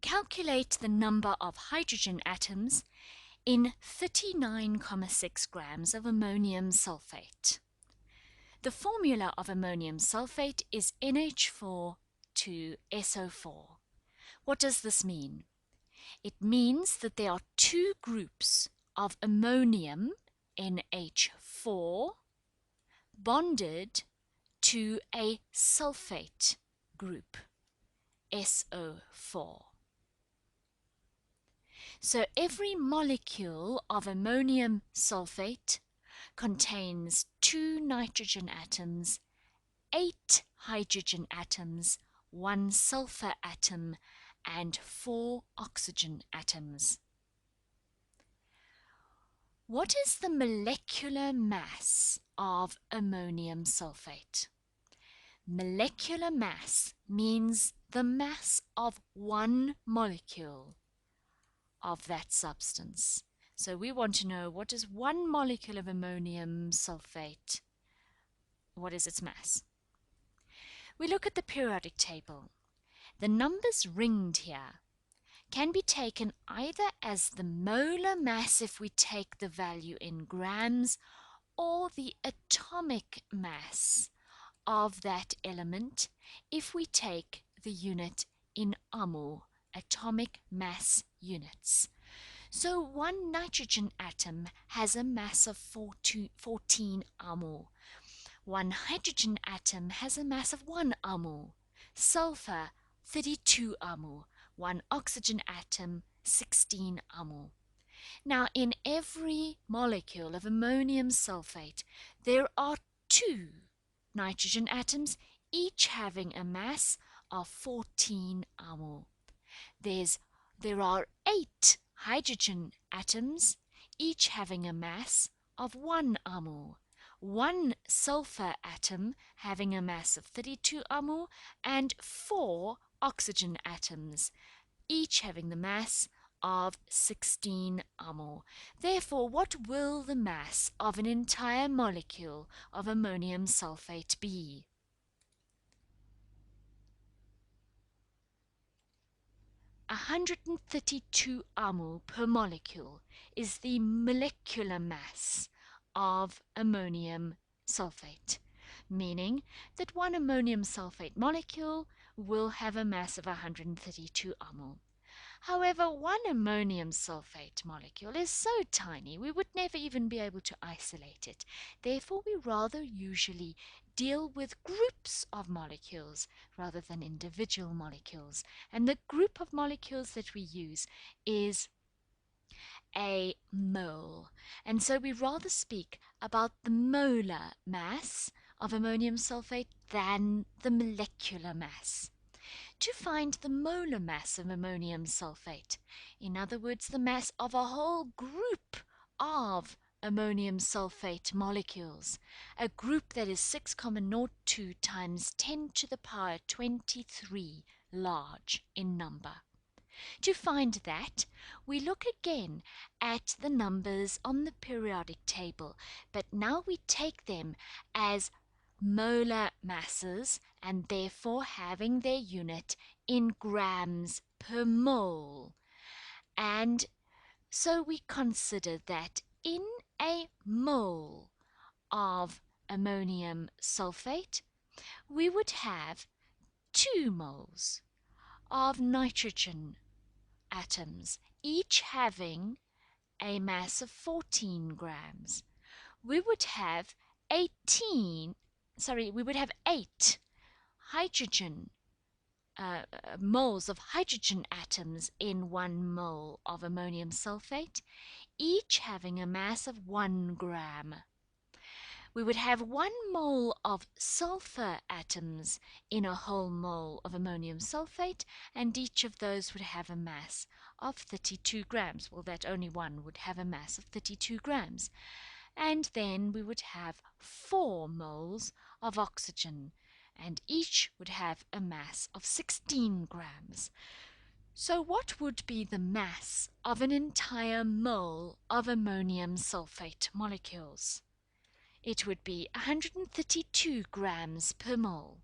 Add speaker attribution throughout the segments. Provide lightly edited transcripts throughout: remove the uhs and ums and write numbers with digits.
Speaker 1: calculate the number of hydrogen atoms in 39,6 grams of ammonium sulfate. The formula of ammonium sulfate is NH4 to SO4. What does this mean? It means that there are two groups of ammonium, NH4, bonded to a sulfate group, SO4. So every molecule of ammonium sulfate contains 2 nitrogen atoms, 8 hydrogen atoms, 1 sulfur atom, and 4 oxygen atoms. What is the molecular mass of ammonium sulfate? Molecular mass means the mass of one molecule of that substance. So we want to know, what is one molecule of ammonium sulfate? What is its mass? We look at the periodic table. The numbers ringed here can be taken either as the molar mass if we take the value in grams, or the atomic mass of that element if we take the unit in AMU, atomic mass units. So one nitrogen atom has a mass of 14 AMU. One hydrogen atom has a mass of 1 AMU. Sulfur, 32 AMU. One oxygen atom, 16 AMU. Now, in every molecule of ammonium sulfate, there are 2 nitrogen atoms, each having a mass of 14 AMU. There are 8 hydrogen atoms, each having a mass of 1 AMU. 1 sulfur atom having a mass of 32 AMU, and 4 oxygen atoms, each having the mass of 16 AMU. Therefore, what will the mass of an entire molecule of ammonium sulfate be? A 132 AMU per molecule is the molecular mass of ammonium sulfate, meaning that one ammonium sulfate molecule will have a mass of 132 AMU. However, one ammonium sulfate molecule is so tiny we would never even be able to isolate it. Therefore, we rather usually deal with groups of molecules rather than individual molecules. And the group of molecules that we use is a mole. And so we rather speak about the molar mass of ammonium sulfate than the molecular mass. To find the molar mass of ammonium sulfate, in other words, the mass of a whole group of ammonium sulfate molecules, a group that is 6,02 times 10 to the power 23 large in number. To find that, we look again at the numbers on the periodic table, but now we take them as molar masses and therefore having their unit in grams per mole. And so we consider that in a mole of ammonium sulfate, we would have 2 moles of nitrogen atoms, each having a mass of 14 grams. We would have 8 hydrogen moles of hydrogen atoms in 1 mole of ammonium sulfate, each having a mass of 1 gram. We would have 1 mole of sulfur atoms in a whole mole of ammonium sulfate, and each of those would have a mass of 32 grams. Well, that only one would have a mass of 32 grams. And then we would have 4 moles of oxygen, and each would have a mass of 16 grams. So what would be the mass of an entire mole of ammonium sulfate molecules? It would be 132 grams per mole,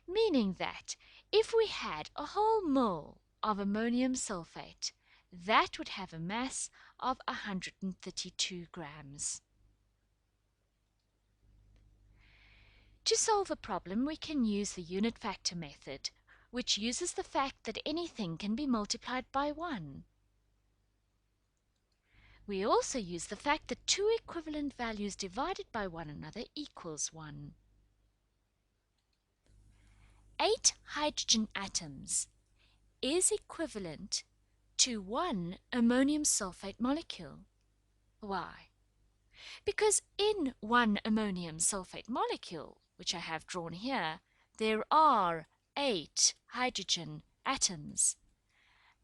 Speaker 1: meaning that if we had a whole mole of ammonium sulfate. That would have a mass of 132 grams. To solve a problem, we can use the unit factor method, which uses the fact that anything can be multiplied by 1. We also use the fact that two equivalent values divided by one another equals 1. 8 hydrogen atoms is equivalent to 1 ammonium sulfate molecule. Why? Because in 1 ammonium sulfate molecule, which I have drawn here, there are 8 hydrogen atoms,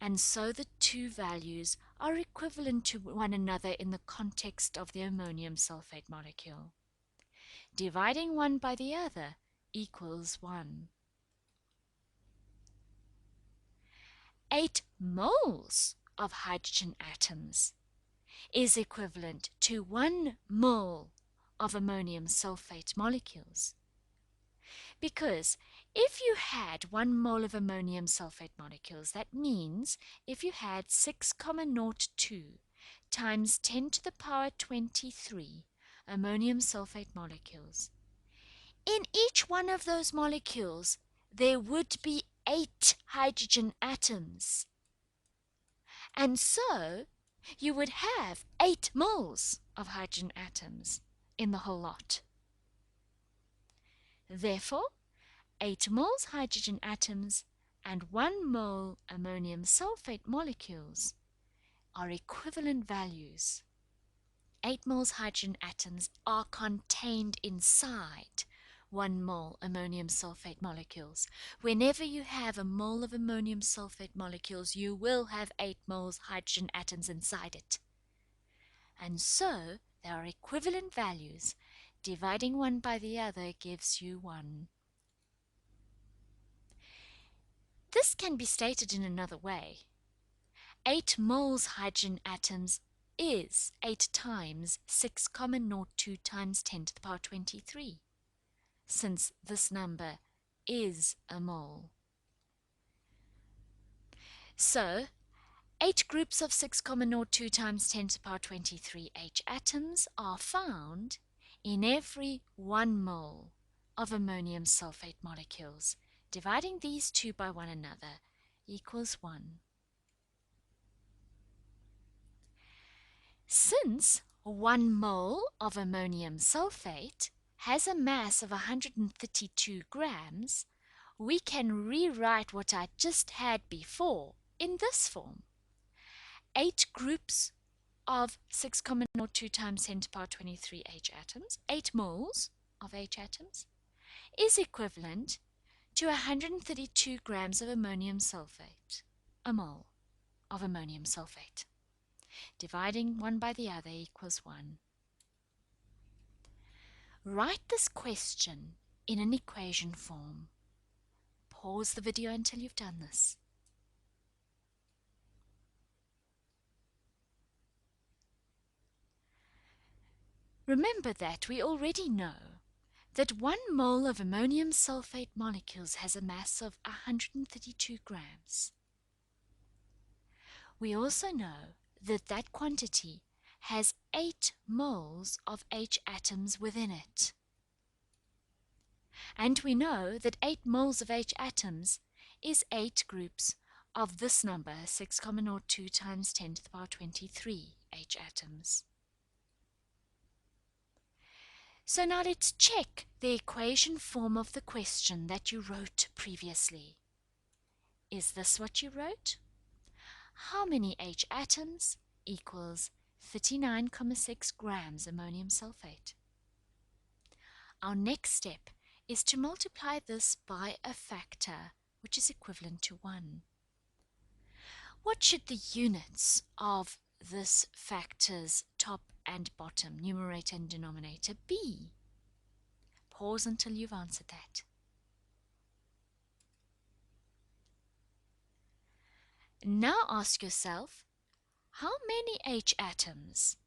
Speaker 1: and so the two values are equivalent to one another in the context of the ammonium sulfate molecule. Dividing one by the other equals 1. 8 moles of hydrogen atoms is equivalent to 1 mole of ammonium sulfate molecules. Because if you had 1 mole of ammonium sulfate molecules, that means if you had 6,02 times 10 to the power 23 ammonium sulfate molecules, in each one of those molecules there would be 8 hydrogen atoms. And so you would have 8 moles of hydrogen atoms in the whole lot. Therefore, 8 moles hydrogen atoms and 1 mole ammonium sulfate molecules are equivalent values. 8 moles hydrogen atoms are contained inside 1 mole ammonium sulfate molecules. Whenever you have a mole of ammonium sulfate molecules, you will have 8 moles hydrogen atoms inside it. And so, there are equivalent values. Dividing one by the other gives you 1. This can be stated in another way. 8 moles hydrogen atoms is 8 times 6,02 times 10 to the power 23, since this number is a mole. So, 8 groups of 6,02 times 10 to the power 23 H atoms are found in every 1 mole of ammonium sulfate molecules. Dividing these two by one another equals 1. Since 1 mole of ammonium sulfate has a mass of 132 grams, we can rewrite what I just had before in this form. 8 groups of 6,02 times 10 to the power 23 H atoms, 8 moles of H atoms, is equivalent to 132 grams of ammonium sulfate, a mole of ammonium sulfate. Dividing one by the other equals 1. Write this question in an equation form. Pause the video until you've done this. Remember that we already know that 1 mole of ammonium sulfate molecules has a mass of 132 grams. We also know that that quantity has 8 moles of H atoms within it. And we know that 8 moles of H atoms is 8 groups of this number, 6,02 times 10 to the power 23 H atoms. So now let's check the equation form of the question that you wrote previously. Is this what you wrote? How many H atoms equals 39,6 grams ammonium sulfate? Our next step is to multiply this by a factor which is equivalent to 1. What should the units of this factor's top and bottom, numerator and denominator, be? Pause until you've answered that. Now ask yourself, how many H atoms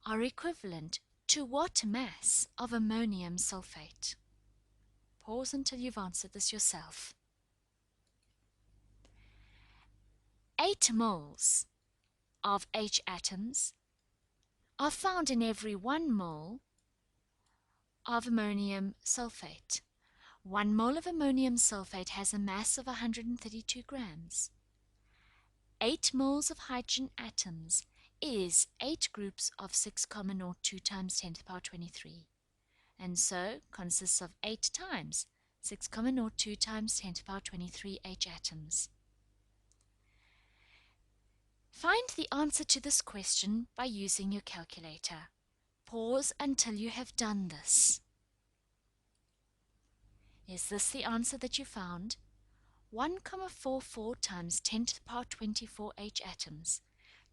Speaker 1: are equivalent to what mass of ammonium sulfate? Pause until you've answered this yourself. 8 moles of H atoms are found in every 1 mole of ammonium sulfate. 1 mole of ammonium sulfate has a mass of 132 grams. 8 moles of hydrogen atoms is 8 groups of 6 common or 2 times 10 to the power 23, and so consists of 8 times 6 common or 2 times 10 to the power 23 H atoms. Find the answer to this question by using your calculator. Pause until you have done this. Is this the answer that you found? 1,44 times 10 to the power 24 H atoms.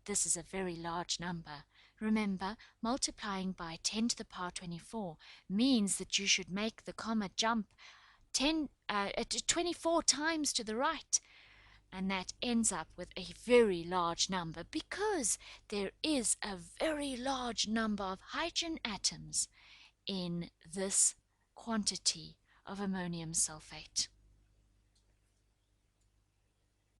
Speaker 1: This is a very large number. Remember, multiplying by 10 to the power 24 means that you should make the comma jump 24 times to the right. And that ends up with a very large number because there is a very large number of hydrogen atoms in this quantity of ammonium sulfate.